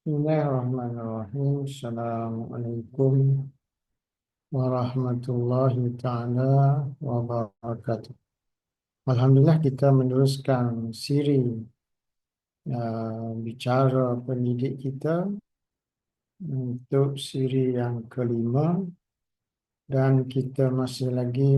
Bismillahirrahmanirrahim. Assalamualaikum warahmatullahi ta'ala wabarakatuh. Alhamdulillah kita meneruskan siri bicara pendidik kita untuk siri yang kelima, dan kita masih lagi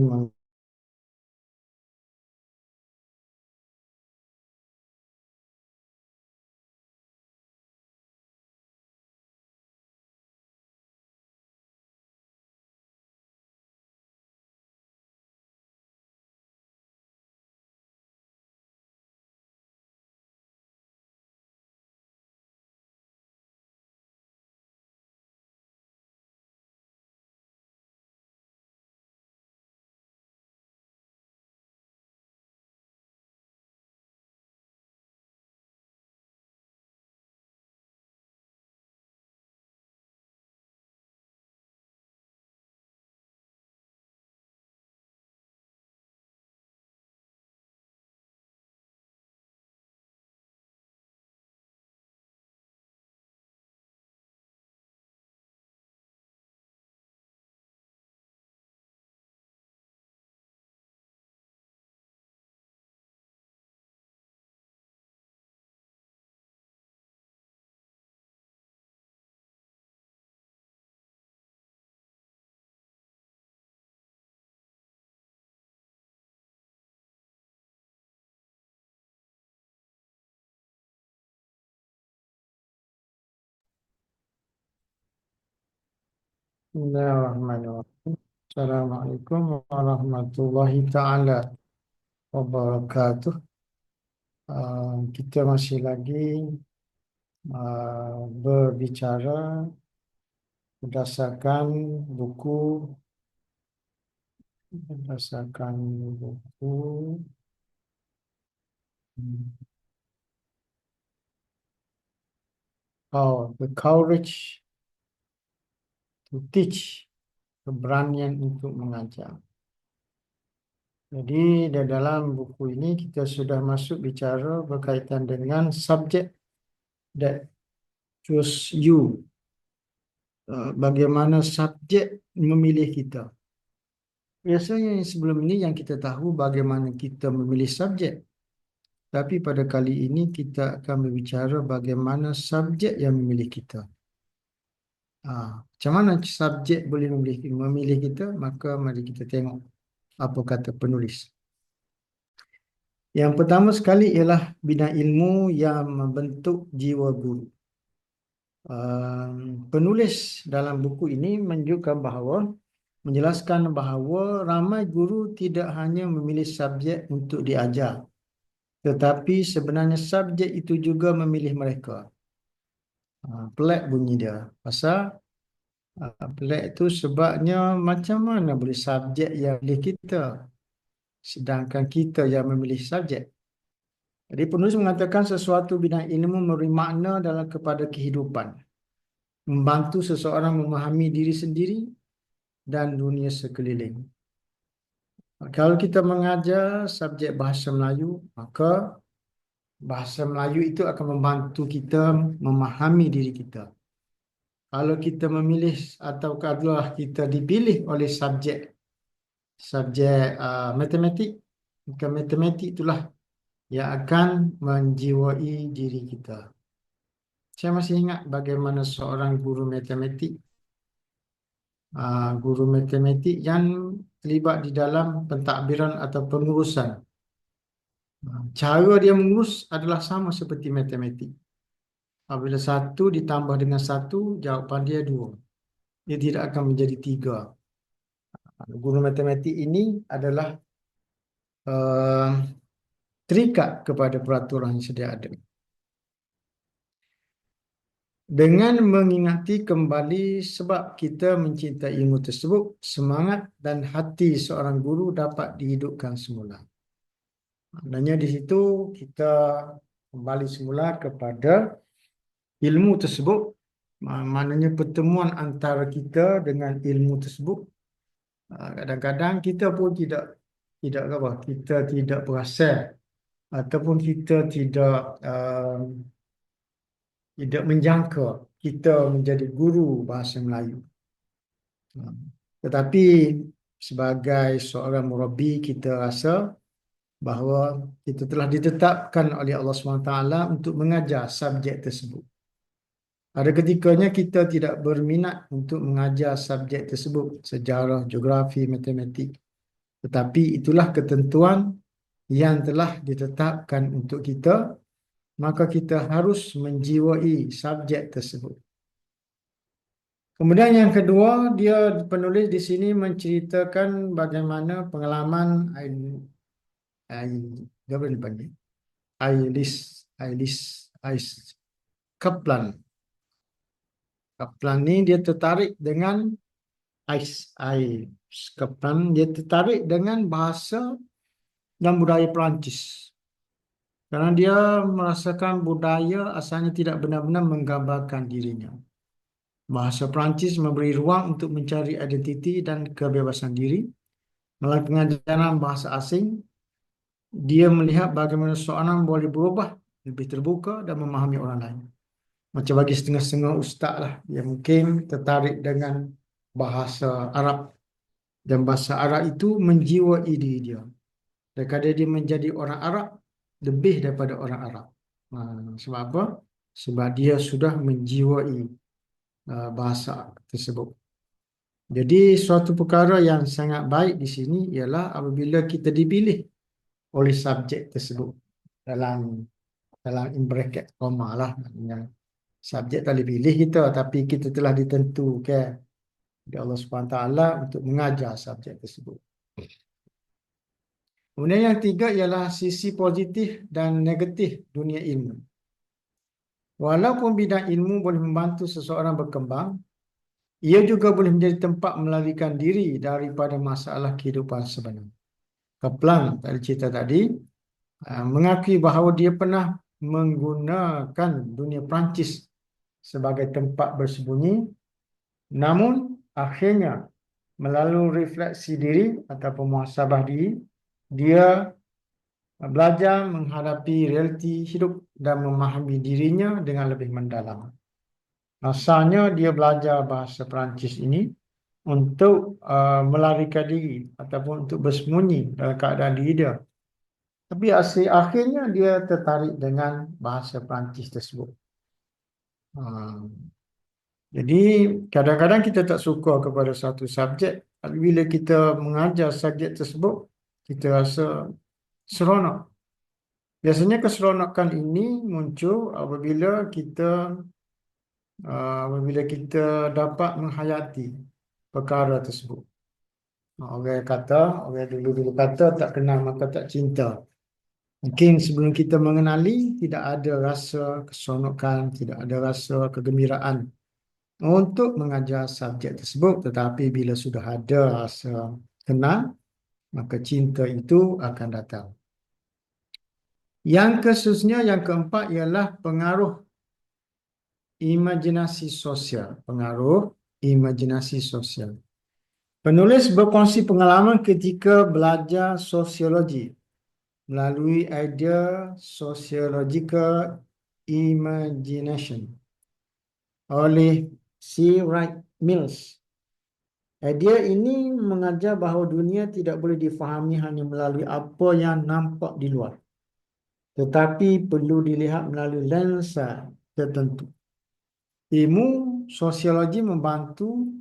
Bismillahirrahmanirrahim. Assalamualaikum warahmatullahi ta'ala wabarakatuh. Kita masih lagi berbicara berdasarkan buku berdasarkan buku The Courage to Teach, keberanian untuk mengajar. Jadi di dalam buku ini kita sudah masuk bicara berkaitan dengan subject that choose you. Bagaimana subjek memilih kita. Biasanya sebelum ini yang kita tahu bagaimana kita memilih subjek. Tapi pada kali ini kita akan berbicara bagaimana subjek yang memilih kita. Macam mana subjek boleh memilih kita? Maka mari kita tengok apa kata penulis. Yang pertama sekali ialah bina ilmu yang membentuk jiwa guru. Penulis dalam buku ini menjelaskan bahawa ramai guru tidak hanya memilih subjek untuk diajar, tetapi sebenarnya subjek itu juga memilih mereka. Pelik bunyi dia. Pasal pelik itu sebabnya macam mana boleh subjek yang memilih kita, sedangkan kita yang memilih subjek. Jadi penulis mengatakan sesuatu bidang ilmu memberi makna dalam kepada kehidupan, membantu seseorang memahami diri sendiri dan dunia sekeliling. Kalau kita mengajar subjek bahasa Melayu, maka bahasa Melayu itu akan membantu kita memahami diri kita. Kalau kita memilih atau kalau kita dipilih oleh subjek matematik, maka matematik itulah yang akan menjiwai diri kita. Saya masih ingat bagaimana seorang guru matematik yang terlibat di dalam pentadbiran atau pengurusan. Cara dia mengurus adalah sama seperti matematik. Apabila satu ditambah dengan satu, jawapan dia 2. Dia tidak akan menjadi 3. Guru matematik ini adalah terikat kepada peraturan yang sedia ada. Dengan mengingati kembali sebab kita mencintai ilmu tersebut, semangat dan hati seorang guru dapat dihidupkan semula. Maknanya di situ kita kembali semula kepada ilmu tersebut. Maknanya pertemuan antara kita dengan ilmu tersebut. Kadang-kadang kita pun tidak kita tidak perasan ataupun kita tidak tidak menjangka kita menjadi guru bahasa Melayu. Tetapi sebagai seorang murabi, kita rasa bahawa kita telah ditetapkan oleh Allah SWT untuk mengajar subjek tersebut. Ada ketikanya kita tidak berminat untuk mengajar subjek tersebut, sejarah, geografi, matematik. Tetapi itulah ketentuan yang telah ditetapkan untuk kita, maka kita harus menjiwai subjek tersebut. Kemudian yang kedua, dia penulis di sini menceritakan bagaimana pengalaman apa dipanggil? Ailis Kaplan. Kaplan ni dia tertarik dengan Kaplan, dia tertarik dengan bahasa dan budaya Perancis. Kerana dia merasakan budaya asalnya tidak benar-benar menggambarkan dirinya. Bahasa Perancis memberi ruang untuk mencari identiti dan kebebasan diri. Melalui pengajaran bahasa asing, dia melihat bagaimana seorang boleh berubah, lebih terbuka dan memahami orang lain. Macam bagi setengah-setengah ustaz lah, dia mungkin tertarik dengan bahasa Arab. Dan bahasa Arab itu menjiwai diri dia. Daripada dia menjadi orang Arab, lebih daripada orang Arab. Sebab apa? Sebab dia sudah menjiwai bahasa tersebut. Jadi suatu perkara yang sangat baik di sini ialah apabila kita dipilih oleh subjek tersebut dalam in bracket koma lah, maknanya subjek tak boleh pilih kita, tapi kita telah ditentukan oleh Allah SWT untuk mengajar subjek tersebut. Kemudian yang tiga ialah sisi positif dan negatif dunia ilmu. Walaupun bidang ilmu boleh membantu seseorang berkembang, ia juga boleh menjadi tempat melarikan diri daripada masalah kehidupan sebenar. Kaplan tadi cerita tadi mengakui bahawa dia pernah menggunakan dunia Perancis sebagai tempat bersembunyi, namun akhirnya melalui refleksi diri ataupun muhasabah diri, dia belajar menghadapi realiti hidup dan memahami dirinya dengan lebih mendalam. Asalnya dia belajar bahasa Perancis ini untuk melarikan diri ataupun untuk bersembunyi dalam keadaan diri dia. Tapi akhirnya dia tertarik dengan bahasa Perancis tersebut. Jadi kadang-kadang kita tak suka kepada satu subjek, tapi bila kita mengajar subjek tersebut, kita rasa seronok. Biasanya keseronokan ini muncul apabila kita dapat menghayati perkara tersebut. Orang dulu kata tak kenal maka tak cinta. Mungkin sebelum kita mengenali, tidak ada rasa keseronokan, tidak ada rasa kegembiraan untuk mengajar subjek tersebut. Tetapi bila sudah ada rasa kenal, maka cinta itu akan datang. Yang khususnya yang keempat ialah pengaruh imajinasi sosial. Pengaruh imajinasi sosial. Penulis berkongsi pengalaman ketika belajar sosiologi melalui idea sociological imagination oleh C. Wright Mills. Idea ini mengajar bahawa dunia tidak boleh difahami hanya melalui apa yang nampak di luar, tetapi perlu dilihat melalui lensa tertentu. Ilmu sosiologi membantunya,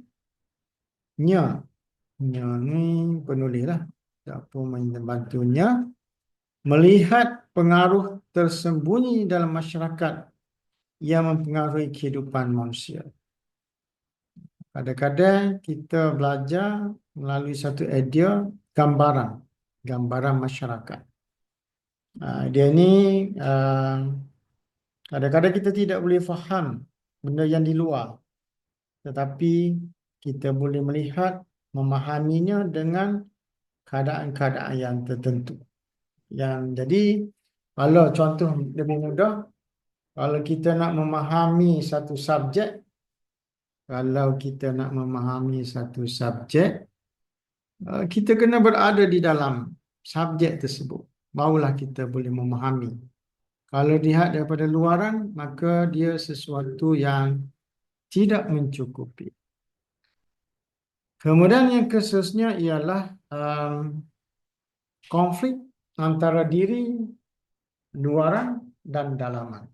ni penulis lah, siapa membantunya melihat pengaruh tersembunyi dalam masyarakat yang mempengaruhi kehidupan manusia. Kadang-kadang kita belajar melalui satu idea gambaran masyarakat. Dia ni kadang-kadang kita tidak boleh faham benda yang di luar, tetapi kita boleh melihat, memahaminya dengan keadaan-keadaan yang tertentu. Jadi kalau contoh lebih mudah, kalau kita nak memahami satu subjek, kita kena berada di dalam subjek tersebut. Barulah kita boleh memahami Kalau dilihat daripada luaran, maka dia sesuatu yang tidak mencukupi. Kemudian yang khususnya ialah konflik antara diri, luaran, dan dalaman.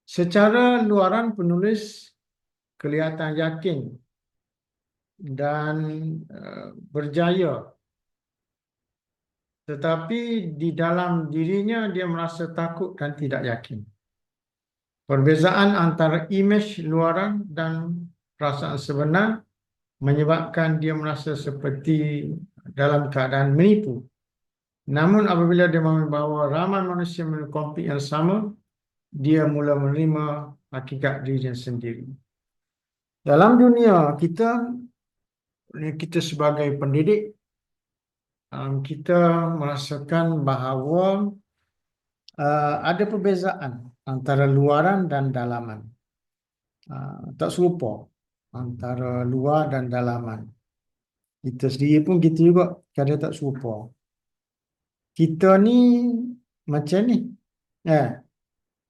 Secara luaran penulis kelihatan yakin dan berjaya, tetapi di dalam dirinya dia merasa takut dan tidak yakin. Perbezaan antara imej luaran dan perasaan sebenar menyebabkan dia merasa seperti dalam keadaan menipu. Namun apabila dia memahami bahawa ramai manusia memiliki konflik yang sama, dia mula menerima hakikat dirinya sendiri. Dalam dunia kita, kita sebagai pendidik, kita merasakan bahawa ada perbezaan antara luaran dan dalaman. Tak serupa antara luar dan dalaman. Kita sendiri pun kita juga kadang tak serupa. Kita ni macam ni,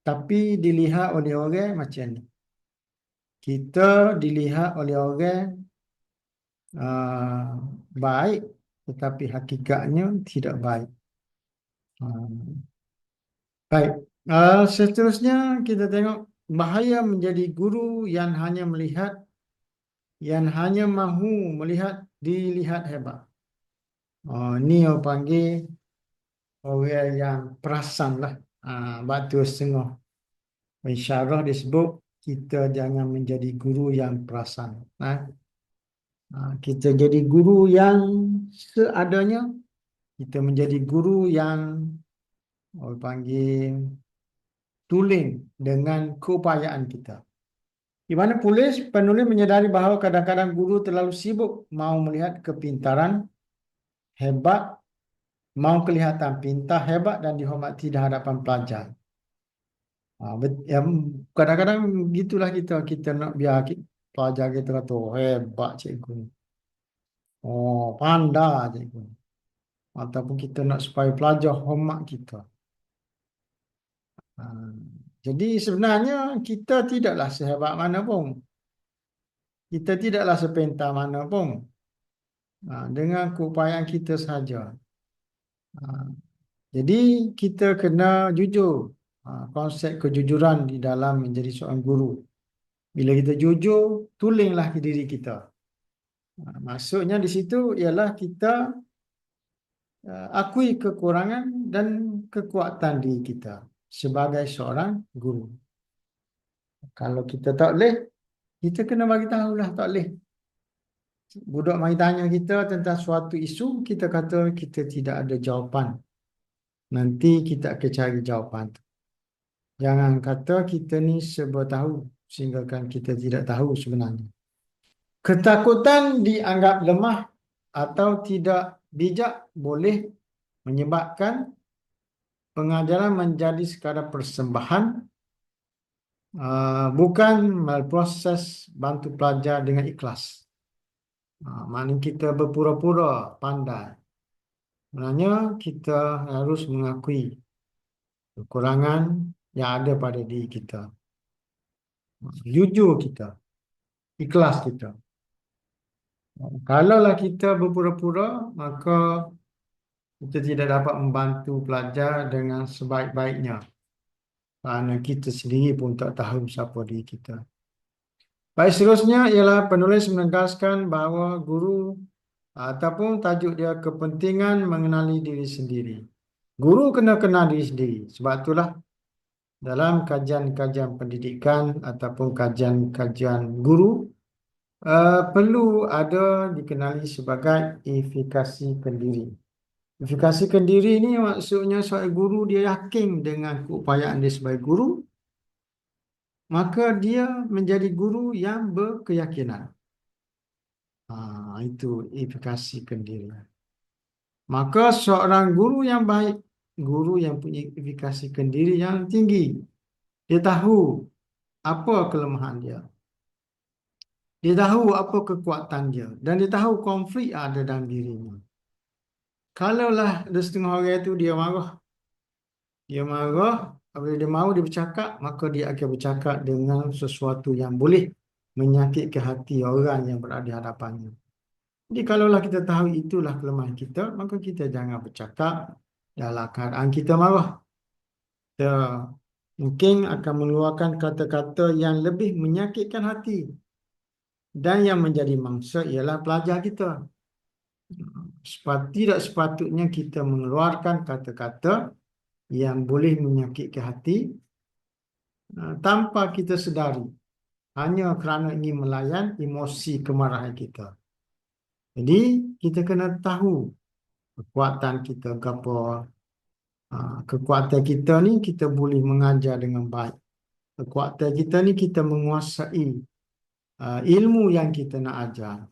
tapi dilihat oleh orang macam ni. Kita dilihat oleh orang baik, tetapi hakikatnya tidak baik. Baik, seterusnya kita tengok bahaya menjadi guru yang hanya melihat, yang hanya mahu melihat dilihat hebat. Ni orang panggil orang yang perasan lah. Batu setengah isyarah disebut kita jangan menjadi guru yang perasan. Kita jadi guru yang seadanya. Kita menjadi guru yang orang panggil tuling dengan keupayaan kita. Di mana penulis menyadari bahawa kadang-kadang guru terlalu sibuk mahu melihat kepintaran hebat, mahu kelihatan pintar, hebat dan dihormati di hadapan pelajar. Kadang-kadang gitulah kita nak biar pelajar kita kata, oh, hebat cikgu. Oh, pandai cikgu. Ataupun kita nak supaya pelajar hormat kita. Jadi sebenarnya kita tidaklah sehebat mana pun. Kita tidaklah sepintar mana pun. Dengan keupayaan kita sahaja. Jadi kita kena jujur. Konsep kejujuran di dalam menjadi seorang guru. Bila kita jujur, tulinglah diri kita. Maksudnya di situ ialah kita akui kekurangan dan kekuatan diri kita sebagai seorang guru. Kalau kita tak boleh, kita kena bagi tahulah tak boleh. Budak mari tanya kita tentang suatu isu, kita kata kita tidak ada jawapan. Nanti kita akan cari jawapan tu. Jangan kata kita ni serba tahu sehingga kan kita tidak tahu sebenarnya. Ketakutan dianggap lemah atau tidak bijak boleh menyebabkan pengajaran menjadi sekadar persembahan, bukan proses bantu pelajar dengan ikhlas. Maknanya kita berpura-pura pandai. Sebenarnya kita harus mengakui kekurangan yang ada pada diri kita. Jujur kita, ikhlas kita. Kalaulah kita berpura-pura, maka kita tidak dapat membantu pelajar dengan sebaik-baiknya. Kerana kita sendiri pun tak tahu siapa diri kita. Baik, seterusnya ialah penulis menegaskan bahawa guru ataupun tajuk dia kepentingan mengenali diri sendiri. Guru kena kenal diri sendiri. Sebab itulah dalam kajian-kajian pendidikan ataupun kajian-kajian guru perlu ada dikenali sebagai efikasi kendiri. Efikasi kendiri ini maksudnya seorang guru dia yakin dengan keupayaan dia sebagai guru, maka dia menjadi guru yang berkeyakinan. Itu efikasi kendiri. Maka seorang guru yang baik, guru yang punya efikasi kendiri yang tinggi, dia tahu apa kelemahan dia. Dia tahu apa kekuatan dia. Dan dia tahu konflik ada dalam dirinya. Kalaulah ada setengah orang itu dia marah, Dia marah, apabila dia mahu dia bercakap, maka dia akan bercakap dengan sesuatu yang boleh menyakitkan hati orang yang berada di hadapannya. Jadi kalaulah kita tahu itulah kelemahan kita, maka kita jangan bercakap dalam keadaan kita marah. Kita mungkin akan mengeluarkan kata-kata yang lebih menyakitkan hati. Dan yang menjadi mangsa ialah pelajar kita. Tidak sepatutnya kita mengeluarkan kata-kata yang boleh menyakitkan hati tanpa kita sedari, hanya kerana ingin melayan emosi kemarahan kita. Jadi kita kena tahu kekuatan kita apa. Kekuatan kita ni kita boleh mengajar dengan baik. Kekuatan kita ni kita menguasai ilmu yang kita nak ajar.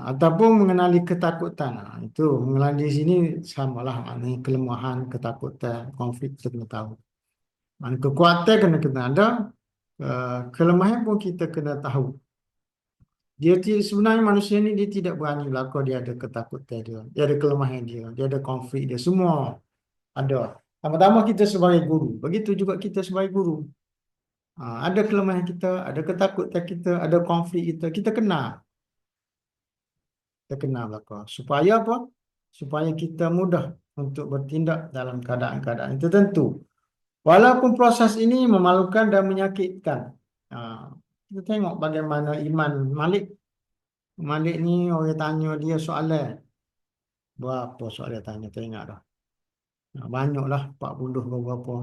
Ataupun mengenali ketakutan. Itu mengenali di sini samalah maknanya kelemahan, ketakutan, konflik kita kena tahu. Kekuatan kena kita ada, kelemahan pun kita kena tahu. Dia sebenarnya manusia ni dia tidak berani berlaku, dia ada ketakutan dia ada kelemahan dia ada konflik dia, semua ada. Pertama kita sebagai guru, begitu juga kita sebagai guru. Ada kelemahan kita, ada ketakutan kita, ada konflik kita, kita kena belakang. Supaya apa? Supaya kita mudah untuk bertindak dalam keadaan-keadaan tertentu. Walaupun proses ini memalukan dan menyakitkan. Kita tengok bagaimana iman Malik. Malik ni orang tanya dia soalan. Berapa soalan dia tanya, tak ingat dah. Banyaklah, 40 berapa.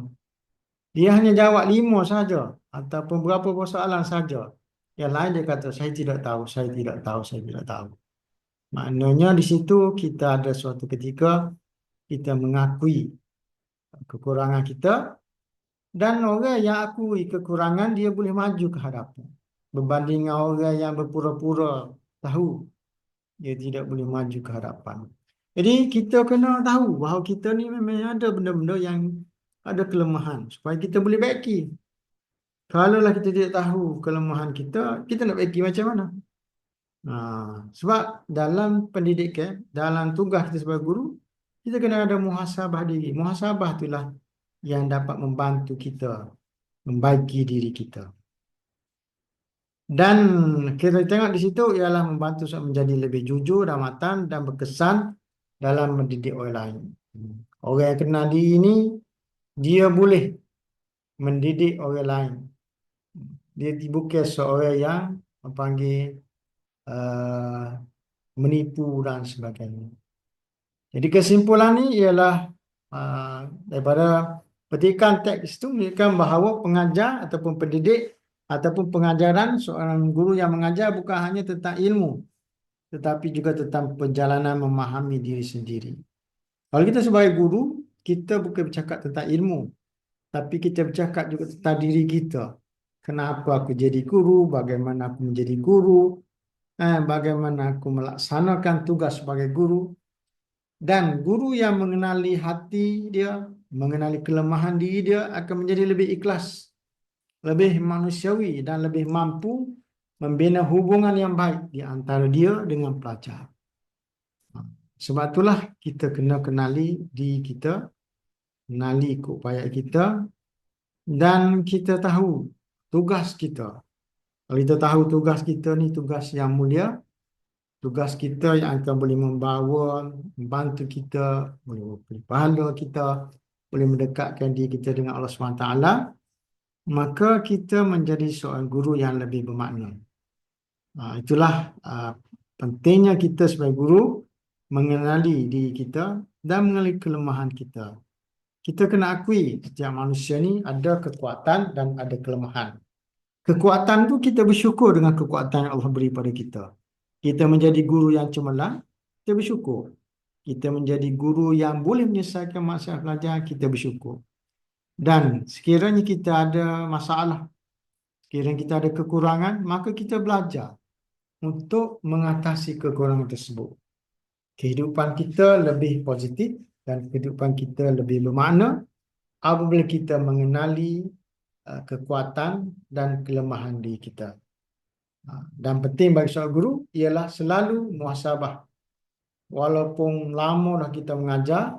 Dia hanya jawab 5 saja. Ataupun berapa soalan saja. Yang lain dia kata, saya tidak tahu, saya tidak tahu, saya tidak tahu. Maknanya di situ kita ada suatu ketika kita mengakui kekurangan kita, dan orang yang akui kekurangan dia boleh maju ke hadapan. Berbanding dengan orang yang berpura-pura tahu, dia tidak boleh maju ke hadapan. Jadi kita kena tahu bahawa kita ni memang ada benda-benda yang ada kelemahan supaya kita boleh baiki. Kalaulah kita tidak tahu kelemahan kita, kita nak baiki macam mana? Sebab dalam pendidikan, dalam tugas kita sebagai guru, kita kena ada muhasabah diri. Muhasabah itulah yang dapat membantu kita membaiki diri kita. Dan kita tengok di situ ialah membantu menjadi lebih jujur dan matang dan berkesan dalam mendidik orang lain. Orang yang kenal diri ini, dia boleh mendidik orang lain. Dia bukan seorang yang panggil menipu dan sebagainya. Jadi kesimpulan ni ialah daripada petikan teks itu menunjukkan bahawa pengajar ataupun pendidik ataupun pengajaran seorang guru yang mengajar bukan hanya tentang ilmu, tetapi juga tentang perjalanan memahami diri sendiri. Kalau kita sebagai guru, kita bukan bercakap tentang ilmu, tapi kita bercakap juga tentang diri kita. Kenapa aku jadi guru, bagaimana aku menjadi guru, bagaimana aku melaksanakan tugas sebagai guru. Dan guru yang mengenali hati dia, mengenali kelemahan diri dia akan menjadi lebih ikhlas, lebih manusiawi dan lebih mampu membina hubungan yang baik di antara dia dengan pelajar. Sebab itulah kita kena kenali diri kita, kenali keupayaan kita, dan kita tahu tugas kita. Kalau kita tahu tugas kita ni tugas yang mulia, tugas kita yang akan boleh membantu kita, boleh memberi pahala kita, boleh mendekatkan diri kita dengan Allah SWT, maka kita menjadi seorang guru yang lebih bermakna. Itulah pentingnya kita sebagai guru mengenali diri kita dan mengenali kelemahan kita. Kita kena akui setiap manusia ni ada kekuatan dan ada kelemahan. Kekuatan tu kita bersyukur dengan kekuatan yang Allah beri pada kita. Kita menjadi guru yang cemerlang, kita bersyukur. Kita menjadi guru yang boleh menyelesaikan masalah pelajar, kita bersyukur. Dan sekiranya kita ada masalah, sekiranya kita ada kekurangan, maka kita belajar untuk mengatasi kekurangan tersebut. Kehidupan kita lebih positif dan kehidupan kita lebih bermakna apabila kita mengenali kekuatan dan kelemahan diri kita. Dan penting bagi seorang guru ialah selalu muhasabah. Walaupun lama dah kita mengajar,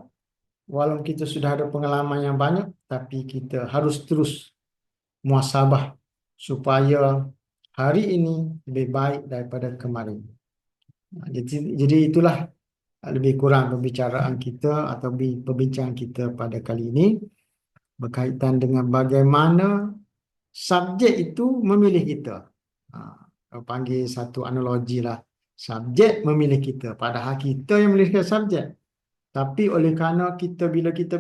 walaupun kita sudah ada pengalaman yang banyak, tapi kita harus terus muhasabah supaya hari ini lebih baik daripada kemarin. Jadi itulah lebih kurang pembicaraan kita atau perbincangan kita pada kali ini berkaitan dengan bagaimana subjek itu memilih kita. Panggil satu analogi lah. Subjek memilih kita. Padahal kita yang memilih subjek. Tapi oleh kerana kita bila kita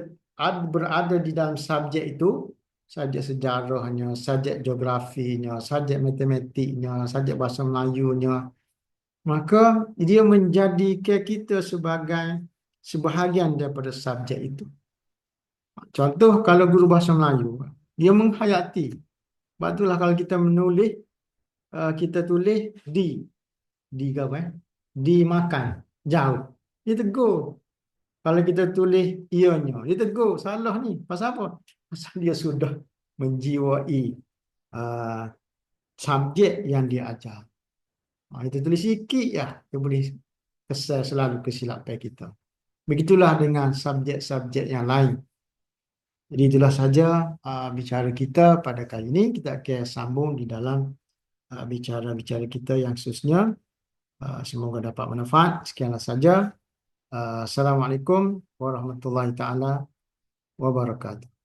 berada di dalam subjek itu, subjek sejarahnya, subjek geografinya, subjek matematiknya, subjek bahasa Melayunya, maka dia menjadikan kita sebagai sebahagian daripada subjek itu. Contoh kalau guru bahasa Melayu, dia menghayati. Sebab itulah kalau kita menulis, kita tulis di apa? Dimakan, jauh. Dia tegur. Kalau kita tulis ianya, dia tegur. Salah ni. Pasal apa? Pasal dia sudah menjiwai uh, subjek yang dia ajar. Kita tulis sikit ya, dia boleh kesal selalu kesilapan kita. Begitulah dengan subjek-subjek yang lain. Jadi itulah saja bicara kita pada kali ini. Kita akan sambung di dalam bicara-bicara kita yang seterusnya. Semoga dapat manfaat. Sekianlah saja. Assalamualaikum warahmatullahi taala wabarakatuh.